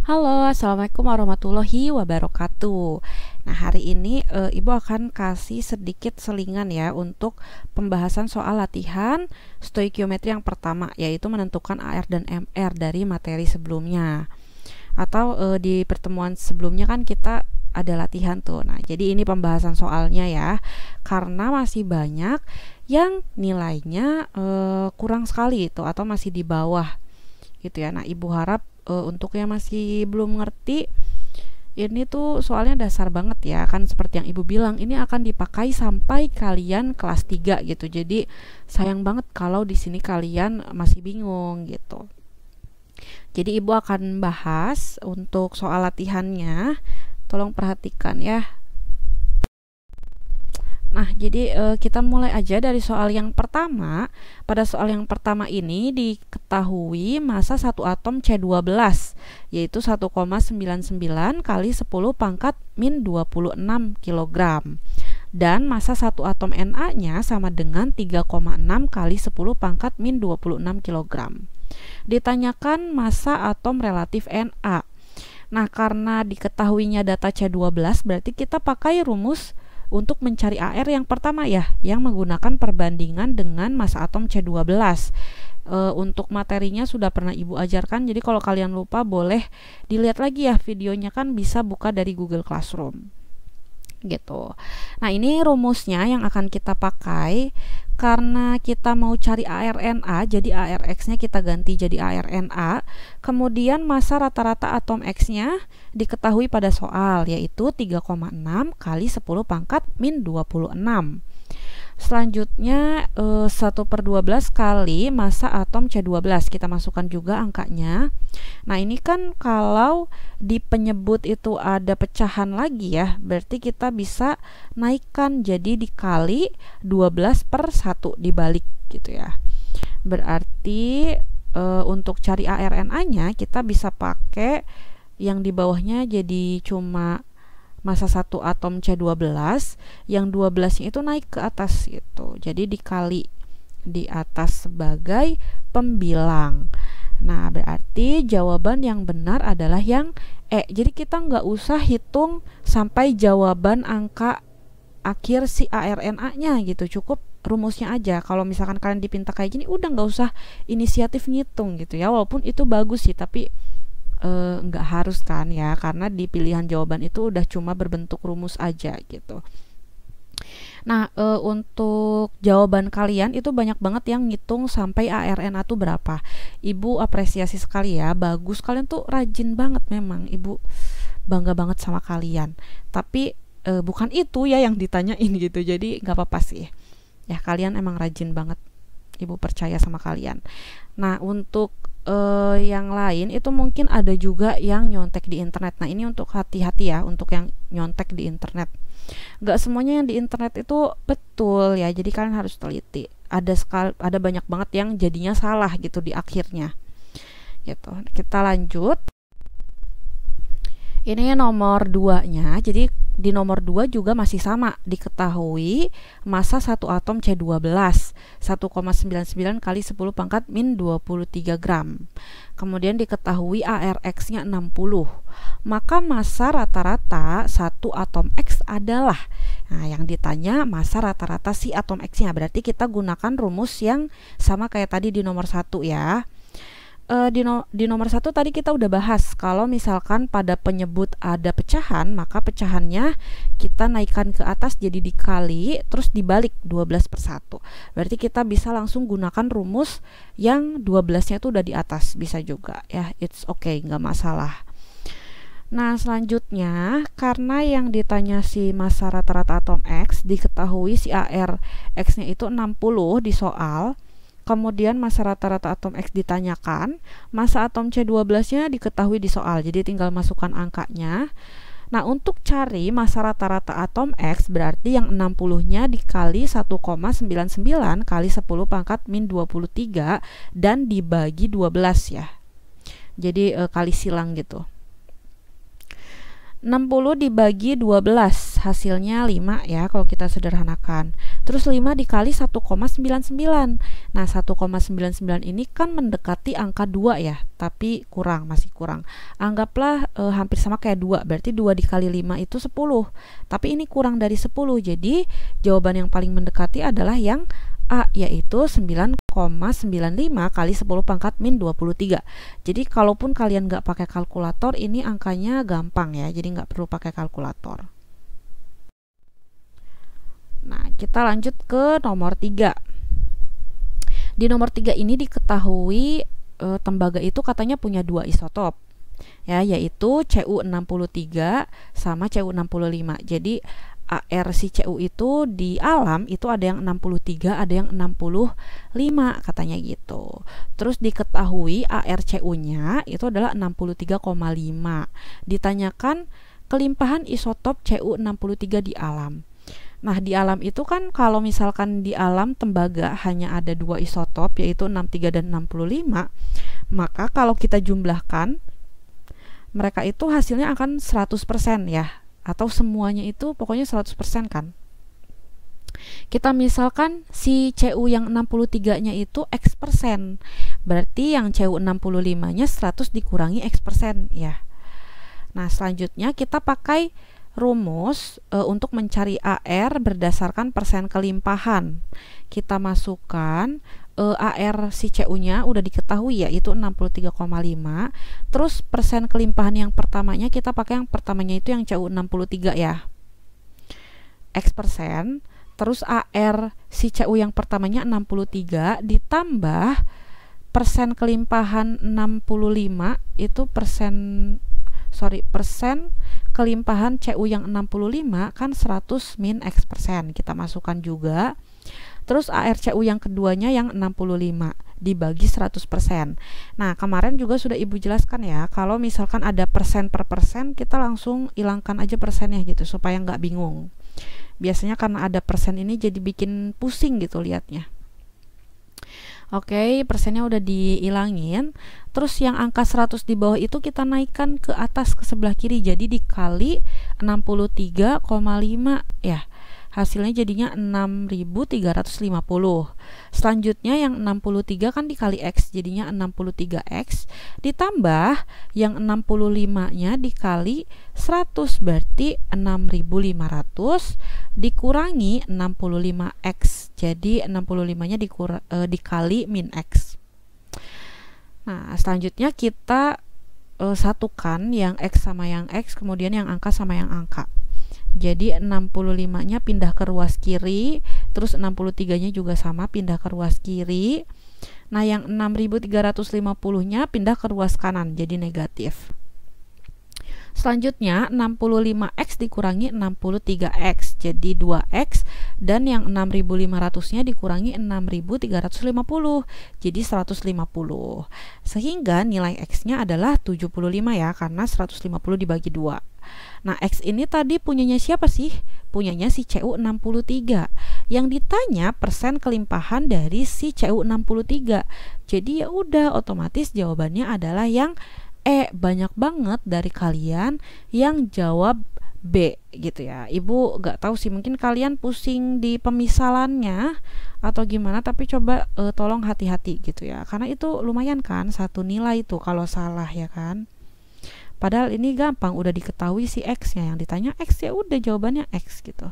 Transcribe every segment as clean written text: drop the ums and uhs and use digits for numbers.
Halo, Assalamualaikum warahmatullahi wabarakatuh. Nah, hari ini Ibu akan kasih sedikit selingan ya untuk pembahasan soal latihan stoikiometri yang pertama, yaitu menentukan AR dan MR dari materi sebelumnya. Atau di pertemuan sebelumnya kan kita ada latihan tuh. Nah, jadi ini pembahasan soalnya ya, karena masih banyak yang nilainya kurang sekali itu atau masih di bawah gitu ya. Nah, Ibu harap untuk yang masih belum ngerti, ini tuh soalnya dasar banget ya, kan seperti yang Ibu bilang, ini akan dipakai sampai kalian kelas 3 gitu. Jadi sayang banget kalau di sini kalian masih bingung gitu. Jadi Ibu akan bahas untuk soal latihannya. Tolong perhatikan ya. Nah, jadi kita mulai aja dari soal yang pertama. Pada soal yang pertama ini diketahui massa satu atom C12, yaitu 1,99 kali 10 pangkat min 26 kg. Dan massa satu atom Na-nya sama dengan 3,6 kali 10 pangkat min 26 kg. Ditanyakan massa atom relatif Na. Nah, karena diketahuinya data C12, berarti kita pakai rumus untuk mencari AR yang pertama ya, yang menggunakan perbandingan dengan massa atom C12. Untuk materinya sudah pernah Ibu ajarkan, jadi kalau kalian lupa boleh dilihat lagi ya videonya, kan bisa buka dari Google Classroom gitu. Nah, ini rumusnya yang akan kita pakai karena kita mau cari ARNA, jadi ARX-nya kita ganti jadi ARNA. Kemudian massa rata-rata atom X-nya diketahui pada soal, yaitu 3,6 kali 10 pangkat min 26. Selanjutnya 1/12 kali massa atom C12, kita masukkan juga angkanya. Nah, ini kan kalau di penyebut itu ada pecahan lagi ya, berarti kita bisa naikkan jadi dikali 12/1 dibalik gitu ya. Berarti untuk cari ARNA-nya kita bisa pakai yang di bawahnya jadi cuma massa satu atom C12, yang 12-nya itu naik ke atas gitu. Jadi dikali di atas sebagai pembilang. Nah, berarti jawaban yang benar adalah yang E. Jadi kita nggak usah hitung sampai jawaban angka akhir si ARNA-nya gitu. Cukup rumusnya aja. Kalau misalkan kalian dipinta kayak gini, udah nggak usah inisiatif ngitung gitu ya. Walaupun itu bagus sih, tapi nggak harus kan ya, karena di pilihan jawaban itu udah cuma berbentuk rumus aja gitu. Nah, untuk jawaban kalian itu banyak banget yang ngitung sampai ARNA tuh berapa. Ibu apresiasi sekali ya, bagus, kalian tuh rajin banget memang. Ibu bangga banget sama kalian. Tapi bukan itu ya yang ditanyain gitu, jadi nggak apa-apa sih ya, kalian emang rajin banget, Ibu percaya sama kalian. Nah, untuk yang lain itu mungkin ada juga yang nyontek di internet. Nah, ini untuk hati-hati ya untuk yang nyontek di internet. Gak semuanya yang di internet itu betul ya, jadi kalian harus teliti. Ada banyak banget yang jadinya salah gitu di akhirnya gitu. Kita lanjut. Ini nomor 2-nya. Jadi di nomor 2 juga masih sama, diketahui massa satu atom C12 1,99 kali 10 pangkat min 23 gram. Kemudian diketahui ARX-nya 60. Maka massa rata-rata satu atom X adalah, nah yang ditanya massa rata-rata si atom X-nya, berarti kita gunakan rumus yang sama kayak tadi di nomor 1 ya. Di nomor 1 tadi kita udah bahas, kalau misalkan pada penyebut ada pecahan, maka pecahannya kita naikkan ke atas jadi dikali, terus dibalik 12/1. Berarti kita bisa langsung gunakan rumus yang 12-nya itu udah di atas, bisa juga ya, it's okay, nggak masalah. Nah, selanjutnya karena yang ditanya si massa rata-rata atom X, diketahui si AR X-nya itu 60 di soal. Kemudian massa rata-rata atom X ditanyakan, massa atom C12-nya diketahui di soal, jadi tinggal masukkan angkanya. Nah, untuk cari massa rata-rata atom X, berarti yang 60-nya dikali 1,99 kali 10 pangkat min 23 dan dibagi 12 ya. Jadi kali silang gitu. 60 dibagi 12 hasilnya 5 ya kalau kita sederhanakan. Terus 5 dikali 1,99. Nah, 1,99 ini kan mendekati angka 2 ya, tapi masih kurang. Anggaplah hampir sama kayak 2, berarti 2 dikali 5 itu 10. Tapi ini kurang dari 10, jadi jawaban yang paling mendekati adalah yang A, yaitu 9,95 kali 10 pangkat min 23. Jadi kalaupun kalian nggak pakai kalkulator, ini angkanya gampang ya, jadi nggak perlu pakai kalkulator. Nah, kita lanjut ke nomor 3. Di nomor 3 ini diketahui tembaga itu katanya punya 2 isotop. Ya, yaitu Cu63 sama Cu65. Jadi AR si Cu itu di alam itu ada yang 63, ada yang 65 katanya gitu. Terus diketahui AR Cu-nya itu adalah 63,5. Ditanyakan kelimpahan isotop Cu63 di alam. Nah, di alam itu kan kalau misalkan di alam tembaga hanya ada 2 isotop, yaitu 63 dan 65, maka kalau kita jumlahkan, mereka itu hasilnya akan 100% ya, atau semuanya itu pokoknya 100% kan. Kita misalkan si Cu yang 63-nya itu X%, berarti yang Cu65-nya 100 dikurangi X% ya. Nah, selanjutnya kita pakai rumus untuk mencari AR berdasarkan persen kelimpahan. Kita masukkan AR si Cu-nya udah diketahui ya, itu 63,5. Terus persen kelimpahan yang pertamanya kita pakai yang pertamanya itu yang Cu63 ya. X%. Terus AR si Cu yang pertamanya 63 ditambah persen kelimpahan 65 itu persen kelimpahan Cu yang 65 kan 100 min X%, kita masukkan juga. Terus AR Cu yang keduanya yang 65 dibagi 100%. Nah, kemarin juga sudah Ibu jelaskan ya, kalau misalkan ada persen per persen, kita langsung hilangkan aja persennya gitu supaya nggak bingung. Biasanya karena ada persen ini jadi bikin pusing gitu liatnya. Oke, persennya udah dihilangin. Terus yang angka 100 di bawah itu kita naikkan ke atas ke sebelah kiri, jadi dikali 63,5 ya. Hasilnya jadinya 6.350. Selanjutnya yang 63 kan dikali X, jadinya 63X. Ditambah yang 65-nya dikali 100, berarti 6.500 dikurangi 65X. Jadi 65-nya dikali min X. Nah, selanjutnya kita satukan yang X sama yang X, kemudian yang angka sama yang angka. Jadi 65-nya pindah ke ruas kiri, terus 63-nya juga sama pindah ke ruas kiri. Nah, yang 6.350-nya pindah ke ruas kanan, jadi negatif. Selanjutnya 65X dikurangi 63X, jadi 2X, dan yang 6.500-nya dikurangi 6.350, jadi 150. Sehingga nilai X-nya adalah 75 ya, karena 150 dibagi 2. Nah, X ini tadi punyanya siapa sih? Punyanya si Cu63. Yang ditanya persen kelimpahan dari si Cu63. Jadi ya udah, otomatis jawabannya adalah yang banyak banget dari kalian yang jawab B gitu ya. Ibu gak tahu sih, mungkin kalian pusing di pemisalannya atau gimana, tapi coba tolong hati-hati gitu ya, karena itu lumayan kan, 1 nilai itu kalau salah ya kan. Padahal ini gampang, udah diketahui si X-nya, yang ditanya X ya udah jawabannya X gitu.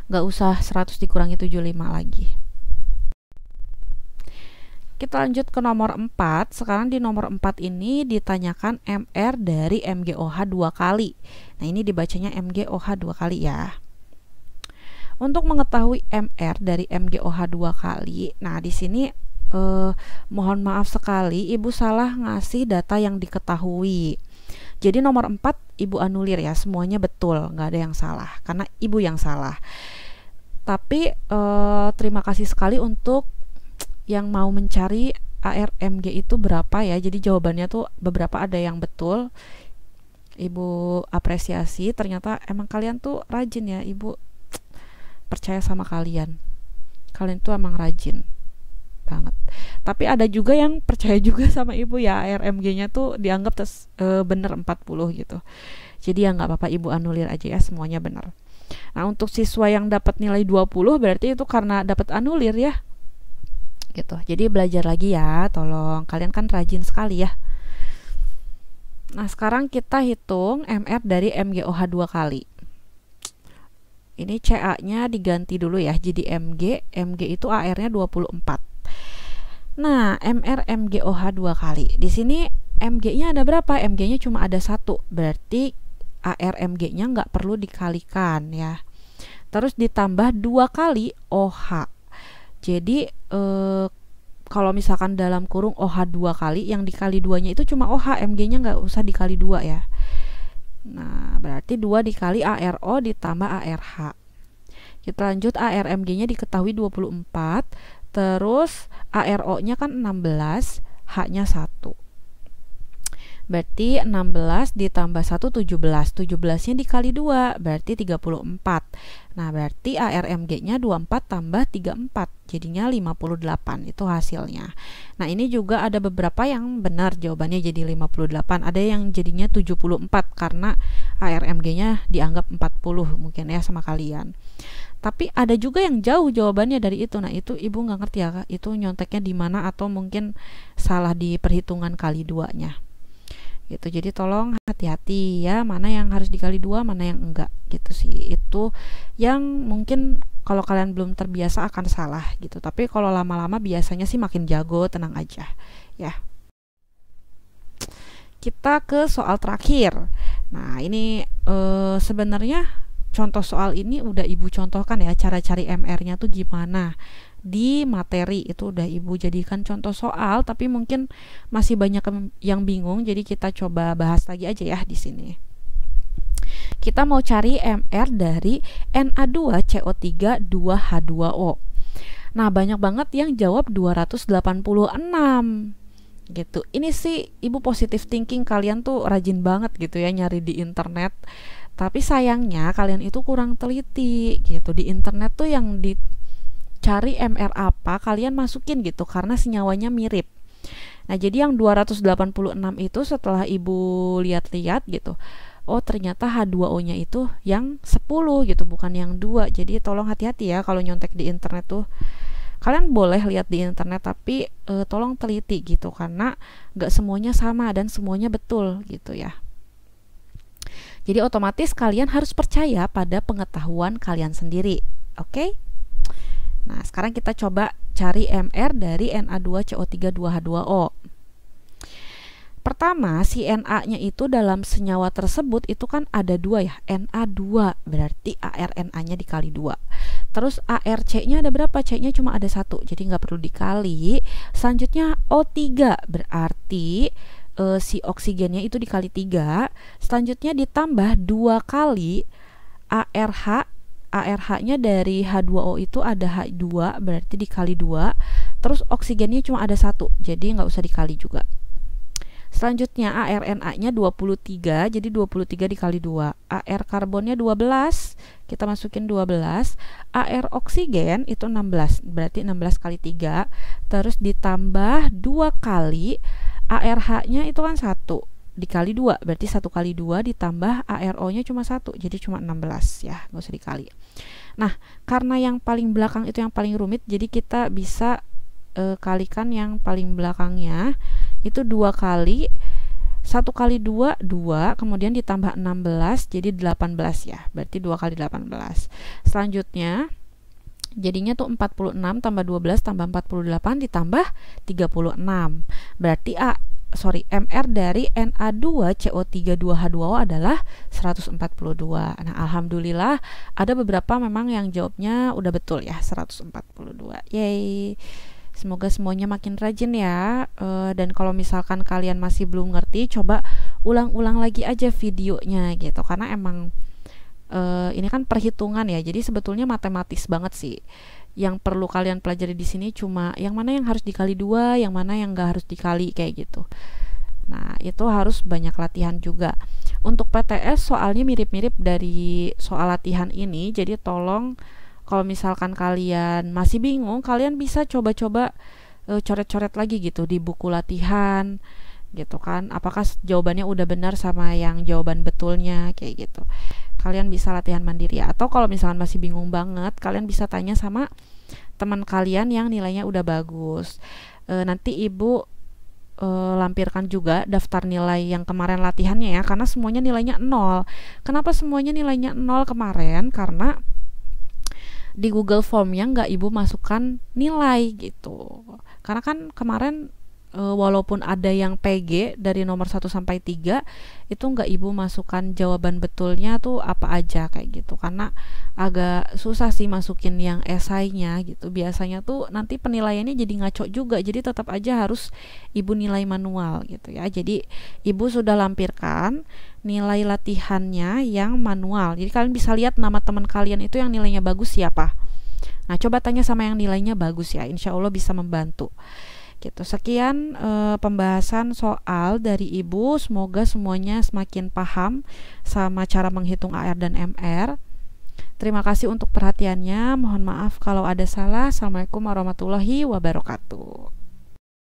Gak usah 100 dikurangi 75 lagi. Kita lanjut ke nomor 4. Sekarang di nomor 4 ini ditanyakan MR dari MGOH 2 kali. Nah, ini dibacanya MGOH 2 kali ya. Untuk mengetahui MR dari MGOH 2 kali, nah di sini mohon maaf sekali Ibu salah ngasih data yang diketahui. Jadi nomor 4 Ibu anulir ya, semuanya betul, nggak ada yang salah karena Ibu yang salah. Tapi terima kasih sekali untuk yang mau mencari ARMG itu berapa ya. Jadi jawabannya tuh beberapa ada yang betul. Ibu apresiasi, ternyata emang kalian tuh rajin ya. Ibu percaya sama kalian. Kalian tuh emang rajin banget. Tapi ada juga yang percaya juga sama Ibu ya, ARMG-nya tuh dianggap bener 40 gitu. Jadi ya nggak apa-apa, Ibu anulir aja ya, semuanya bener. Nah, untuk siswa yang dapat nilai 20 berarti itu karena dapat anulir ya. Gitu. Jadi belajar lagi ya, tolong. Kalian kan rajin sekali ya. Nah, sekarang kita hitung MR dari MGOH 2 kali. Ini CA-nya diganti dulu ya, jadi MG. MG itu AR-nya 24. Nah, MR MGOH 2 kali. Di sini MG-nya ada berapa? MG-nya cuma ada 1. Berarti AR MG-nya nggak perlu dikalikan ya. Terus ditambah 2 kali OH. Jadi kalau misalkan dalam kurung OH 2 kali, yang dikali 2-nya itu cuma OH, MG-nya nggak usah dikali 2 ya. Nah, berarti 2 dikali ARO ditambah ARH. Kita lanjut, ARMG-nya diketahui 24, terus ARO-nya kan 16, H-nya 1. Berarti 16 ditambah 1, 17. 17-nya dikali 2, berarti 34. Nah, berarti ARMG-nya 24 tambah 34, jadinya 58. Itu hasilnya. Nah, ini juga ada beberapa yang benar jawabannya jadi 58. Ada yang jadinya 74 karena ARMG-nya dianggap 40 mungkin ya sama kalian. Tapi ada juga yang jauh jawabannya dari itu. Nah, itu ibu nggak ngerti ya, itu nyonteknya di mana atau mungkin salah di perhitungan kali 2-nya. Gitu. Jadi tolong hati-hati ya, mana yang harus dikali 2, mana yang enggak gitu sih. Itu yang mungkin kalau kalian belum terbiasa akan salah gitu. Tapi kalau lama-lama biasanya sih makin jago, tenang aja ya. Kita ke soal terakhir. Nah, ini sebenarnya contoh soal ini udah ibu contohkan ya, cara cari MR-nya tuh gimana di materi, itu udah ibu jadikan contoh soal, tapi mungkin masih banyak yang bingung, jadi kita coba bahas lagi aja ya di sini. Kita mau cari MR dari Na2CO3 2H2O. Nah, banyak banget yang jawab 286 gitu. Ini sih ibu positive thinking, kalian tuh rajin banget gitu ya nyari di internet. Tapi sayangnya kalian itu kurang teliti gitu. Di internet tuh yang dicari MR apa, kalian masukin gitu karena senyawanya mirip. Nah, jadi yang 286 itu setelah ibu lihat-lihat gitu, oh ternyata H2O-nya itu yang 10 gitu, bukan yang 2. Jadi tolong hati-hati ya kalau nyontek di internet tuh. Kalian boleh lihat di internet, tapi tolong teliti gitu, karena gak semuanya sama dan semuanya betul gitu ya. Jadi otomatis kalian harus percaya pada pengetahuan kalian sendiri. Oke? Nah, sekarang kita coba cari MR dari Na2CO3 2H2O. Pertama, si Na-nya itu dalam senyawa tersebut itu kan ada 2 ya, Na2, berarti ARNA-nya dikali 2. Terus ARC-nya ada berapa? C-nya cuma ada 1, jadi nggak perlu dikali. Selanjutnya O3, berarti si oksigennya itu dikali 3. Selanjutnya ditambah 2 kali ARH. ARH-nya dari H2O itu ada H2, berarti dikali 2. Terus oksigennya cuma ada 1, jadi nggak usah dikali juga. Selanjutnya ARNA-nya 23, jadi 23 dikali 2. AR karbonnya 12, kita masukin 12. AR oksigen itu 16, berarti 16 kali 3. Terus ditambah 2 kali ARH-nya itu kan 1 dikali 2, berarti 1 kali 2 ditambah ARO-nya cuma 1, jadi cuma 16 ya, nggak usah dikali. Nah, karena yang paling belakang itu yang paling rumit, jadi kita bisa kalikan yang paling belakangnya itu 2 kali 1 kali 2, 2, kemudian ditambah 16 jadi 18 ya, berarti 2 kali 18. Selanjutnya jadinya tuh 46 tambah 12 tambah 48 ditambah 36, berarti MR dari Na2CO3 2H2O adalah 142. Nah, alhamdulillah ada beberapa memang yang jawabnya udah betul ya, 142. Yeay. Semoga semuanya makin rajin ya. Dan kalau misalkan kalian masih belum ngerti, coba ulang-ulang lagi aja videonya gitu. Karena emang ini kan perhitungan ya. Jadi sebetulnya matematis banget sih. Yang perlu kalian pelajari di sini cuma yang mana yang harus dikali 2, yang mana yang nggak harus dikali kayak gitu. Nah, itu harus banyak latihan juga. Untuk PTS soalnya mirip-mirip dari soal latihan ini. Jadi tolong kalau misalkan kalian masih bingung, kalian bisa coba-coba coret-coret lagi gitu di buku latihan gitu kan. Apakah jawabannya udah benar sama yang jawaban betulnya kayak gitu. kalian bisa latihan mandiri. Atau kalau misalkan masih bingung banget, kalian bisa tanya sama teman kalian yang nilainya udah bagus. Nanti ibu lampirkan juga daftar nilai yang kemarin latihannya ya, karena semuanya nilainya 0. Kenapa semuanya nilainya 0 kemarin? Karena di Google Formnya nggak ibu masukkan nilai gitu. Karena kan kemarin walaupun ada yang PG dari nomor 1 sampai 3, itu nggak ibu masukkan jawaban betulnya tuh apa aja kayak gitu, karena agak susah sih masukin yang esainya gitu. Biasanya tuh nanti penilaiannya jadi ngaco juga, jadi tetap aja harus ibu nilai manual gitu ya. Jadi ibu sudah lampirkan nilai latihannya yang manual, jadi kalian bisa lihat nama teman kalian itu yang nilainya bagus siapa. Nah, coba tanya sama yang nilainya bagus ya, insya Allah bisa membantu gitu. Sekian pembahasan soal dari ibu, semoga semuanya semakin paham sama cara menghitung AR dan MR. Terima kasih untuk perhatiannya, mohon maaf kalau ada salah. Assalamualaikum warahmatullahi wabarakatuh.